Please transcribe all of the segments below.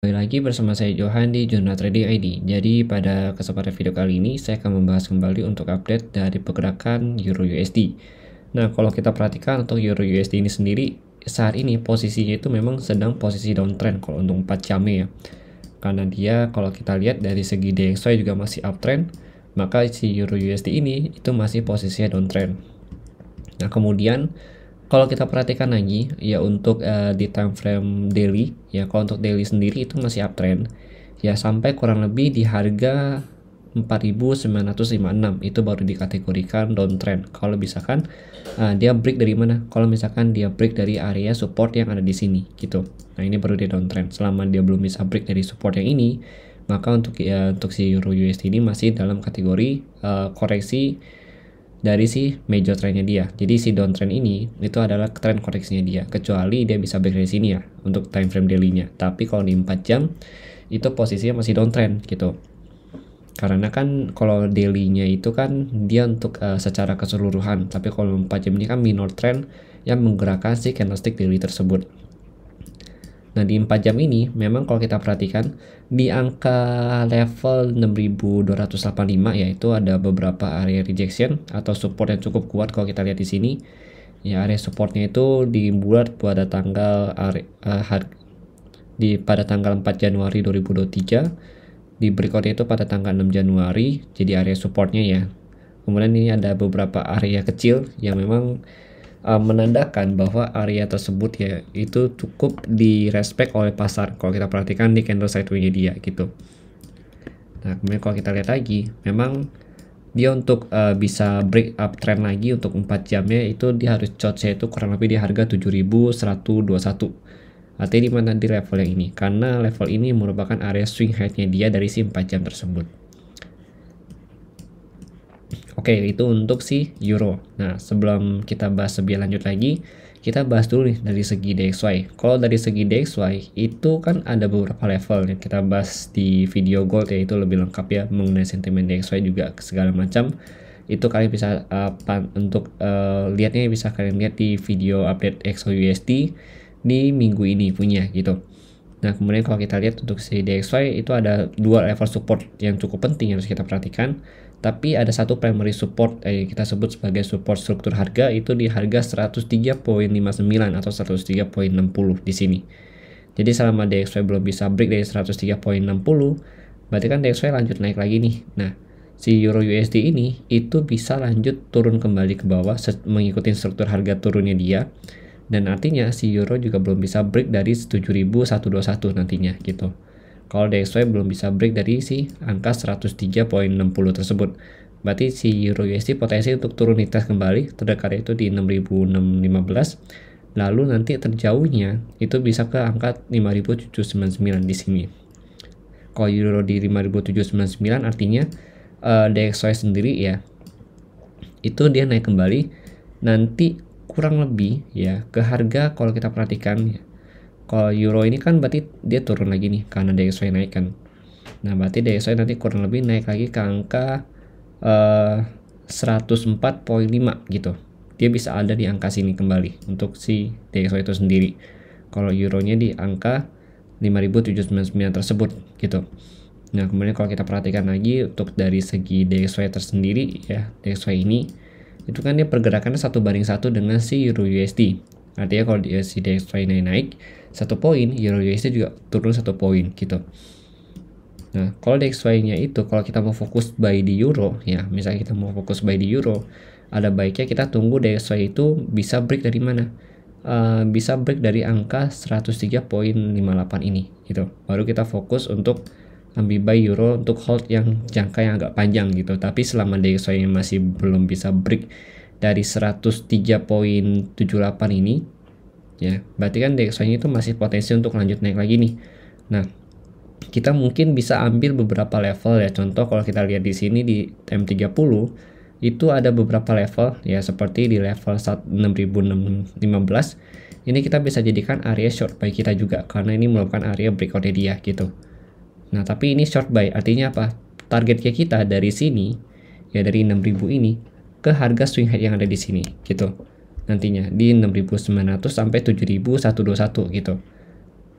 Kembali lagi bersama saya Johan di Jurnal Trading ID. Jadi pada kesempatan video kali ini saya akan membahas kembali untuk update dari pergerakan Euro USD. Nah, kalau kita perhatikan untuk Euro USD ini sendiri saat ini posisinya itu memang sedang posisi downtrend kalau untuk 4 jamnya ya. Karena dia kalau kita lihat dari segi DXY juga masih uptrend, maka si Euro USD ini itu masih posisinya downtrend. Nah, kemudian kalau kita perhatikan lagi ya untuk di time frame daily ya, kalau untuk daily sendiri itu masih uptrend ya sampai kurang lebih di harga 4956 itu baru dikategorikan downtrend. Kalau misalkan dia break dari mana? Kalau misalkan dia break dari area support yang ada di sini gitu. Nah, ini baru dia downtrend. Selama dia belum bisa break dari support yang ini, maka untuk si Euro USD ini masih dalam kategori koreksi dari si major trendnya dia. Jadi si downtrend ini itu adalah tren koreksinya dia, kecuali dia bisa break dari sini ya untuk time frame daily-nya. Tapi kalau di 4 jam itu posisinya masih downtrend gitu. Karena kan kalau daily-nya itu kan dia untuk secara keseluruhan, tapi kalau 4 jam ini kan minor trend yang menggerakkan si candlestick daily tersebut. Nah, di 4 jam ini memang kalau kita perhatikan di angka level 6285 yaitu ada beberapa area rejection atau support yang cukup kuat. Kalau kita lihat di sini ya, area supportnya itu dibuat pada tanggal pada tanggal 4 Januari 2023, di berikutnya itu pada tanggal 6 Januari, jadi area supportnya ya. Kemudian ini ada beberapa area kecil yang memang menandakan bahwa area tersebut ya itu cukup direspek oleh pasar kalau kita perhatikan di candle sideways dia gitu. Nah, kemudian kalau kita lihat lagi memang dia untuk bisa break up trend lagi untuk 4 jamnya itu dia harus shortnya itu kurang lebih di harga 7121. Artinya di mana di level yang ini, karena level ini merupakan area swing high-nya dia dari si 4 jam tersebut. Oke, itu untuk si Euro. Nah, sebelum kita bahas lebih lanjut lagi, kita bahas dulu nih dari segi DXY. Kalau dari segi DXY, itu kan ada beberapa level yang kita bahas di video gold ya, itu lebih lengkap ya mengenai sentimen DXY juga segala macam. Itu kalian bisa lihatnya bisa kalian lihat di video update XOUSD di minggu ini punya gitu. Nah, kemudian kalau kita lihat untuk si DXY itu ada dua level support yang cukup penting yang harus kita perhatikan. Tapi ada satu primary support kita sebut sebagai support struktur harga itu di harga 103.59 atau 103.60 di sini. Jadi selama DXY belum bisa break dari 103.60, berarti kan DXY lanjut naik lagi nih. Nah, si Euro USD ini itu bisa lanjut turun kembali ke bawah mengikuti struktur harga turunnya dia. Dan artinya si Euro juga belum bisa break dari 7.121 nantinya gitu. Kalau DXY belum bisa break dari si angka 103.60 tersebut, berarti si Euro USD potensi untuk turun di tes kembali terdekat itu di 6.615, lalu nanti terjauhnya itu bisa ke angka 5.799 di sini. Kalau Euro di 5.799 artinya DXY sendiri ya itu dia naik kembali nanti kurang lebih ya ke harga, kalau kita perhatikan ya, kalau Euro ini kan berarti dia turun lagi nih karena DXY naik kan. Nah, berarti DXY nanti kurang lebih naik lagi ke angka 104.5 gitu. Dia bisa ada di angka sini kembali untuk si DXY itu sendiri. Kalau Euronya di angka 5.799 tersebut gitu. Nah, kemudian kalau kita perhatikan lagi untuk dari segi DXY tersendiri ya, DXY ini itu kan dia pergerakannya 1:1 dengan si Euro USD. Artinya kalau si DXY naik 1 poin, Euro USD juga turun 1 poin gitu. Nah, kalau DXY-nya itu kalau kita mau fokus buy di Euro ya, misalnya kita mau fokus buy di Euro, ada baiknya kita tunggu DXY itu bisa break dari mana? Bisa break dari angka 103.58 ini gitu. Baru kita fokus untuk ambil buy Euro untuk hold yang jangka yang agak panjang gitu. Tapi selama DXY masih belum bisa break dari 103.78 ini ya, berarti kan DXY itu masih potensi untuk lanjut naik lagi nih. Nah, kita mungkin bisa ambil beberapa level ya. Contoh kalau kita lihat di sini di M30 itu ada beberapa level ya, seperti di level 6.615 ini kita bisa jadikan area short buy kita juga karena ini merupakan area breakout dia gitu. Nah, tapi ini short buy artinya apa? Targetnya kita dari sini ya, dari 6.000 ini ke harga swing high yang ada di sini gitu. Nantinya di 6.900 sampai 7.121 gitu.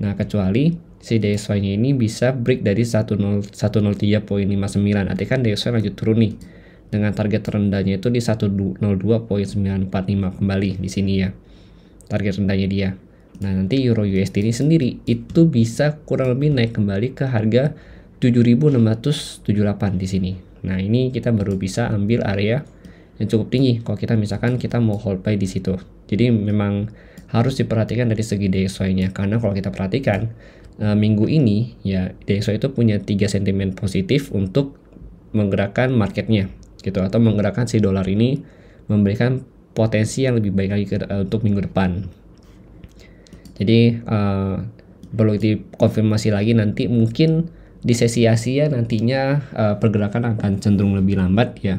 Nah, kecuali si DXY-nya ini bisa break dari 103.59. Artinya kan DXY lanjut turun nih. Dengan target terendahnya itu di 102.945 kembali di sini ya. Target rendahnya dia. Nah, nanti Euro USD ini sendiri itu bisa kurang lebih naik kembali ke harga 7.678 di sini. Nah, ini kita baru bisa ambil area yang cukup tinggi kalau kita misalkan kita mau hold buy di situ. Jadi memang harus diperhatikan dari segi DXY-nya, karena kalau kita perhatikan minggu ini ya DXY itu punya 3 sentimen positif untuk menggerakkan marketnya gitu, atau menggerakkan si dolar ini memberikan potensi yang lebih baik lagi untuk minggu depan. Jadi perlu dikonfirmasi lagi nanti, mungkin di sesi Asia nantinya pergerakan akan cenderung lebih lambat ya,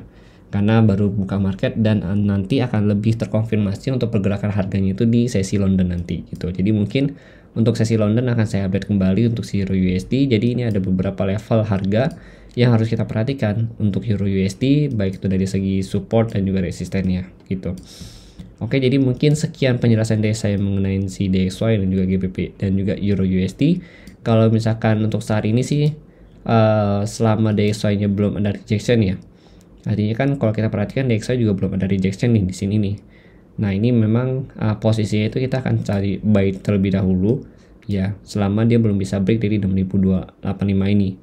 karena baru buka market, dan nanti akan lebih terkonfirmasi untuk pergerakan harganya itu di sesi London nanti gitu. Jadi mungkin untuk sesi London akan saya update kembali untuk si Euro USD. Jadi ini ada beberapa level harga yang harus kita perhatikan untuk Euro USD, baik itu dari segi support dan juga resistennya gitu. Oke, jadi mungkin sekian penjelasan dari saya mengenai si DXY dan juga GBP dan juga Euro USD. Kalau misalkan untuk saat ini sih selama DXY-nya belum ada rejection ya. Artinya kan kalau kita perhatikan DXY juga belum ada rejection nih di sini nih. Nah, ini memang posisinya itu kita akan cari buy terlebih dahulu ya, selama dia belum bisa break dari 6.285 ini.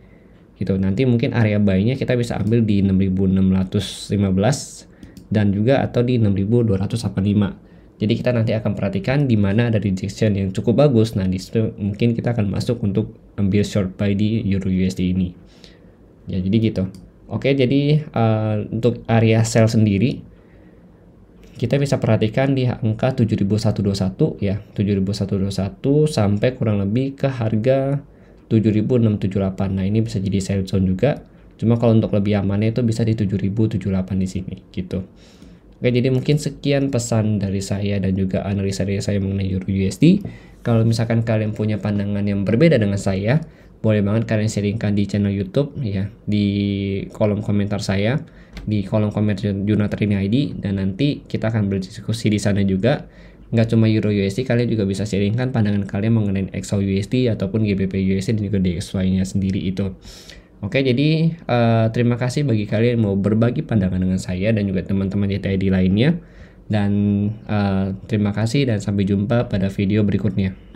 Gitu. Nanti mungkin area buy-nya kita bisa ambil di 6.615 dan juga atau di 6.285. Jadi kita nanti akan perhatikan di mana ada rejection yang cukup bagus. Nah, di situ mungkin kita akan masuk untuk ambil short buy di Euro USD ini. Ya, jadi gitu. Oke, jadi untuk area sell sendiri kita bisa perhatikan di angka 7.121 ya, 7.121 sampai kurang lebih ke harga 7.678. Nah, ini bisa jadi sell zone juga. Cuma kalau untuk lebih amannya itu bisa di 7.078 di sini gitu. Oke, jadi mungkin sekian pesan dari saya dan juga analisa dari saya mengenai Euro USD. Kalau misalkan kalian punya pandangan yang berbeda dengan saya, boleh banget kalian sharingkan di channel YouTube ya, di kolom komentar saya, di kolom komentar Juna Trading ID, dan nanti kita akan berdiskusi di sana juga. Nggak cuma Euro USD, kalian juga bisa sharingkan pandangan kalian mengenai XAU USD ataupun GBP USD dan juga DXY-nya sendiri itu. Oke, jadi terima kasih bagi kalian yang mau berbagi pandangan dengan saya dan juga teman-teman JTID lainnya. Dan terima kasih dan sampai jumpa pada video berikutnya.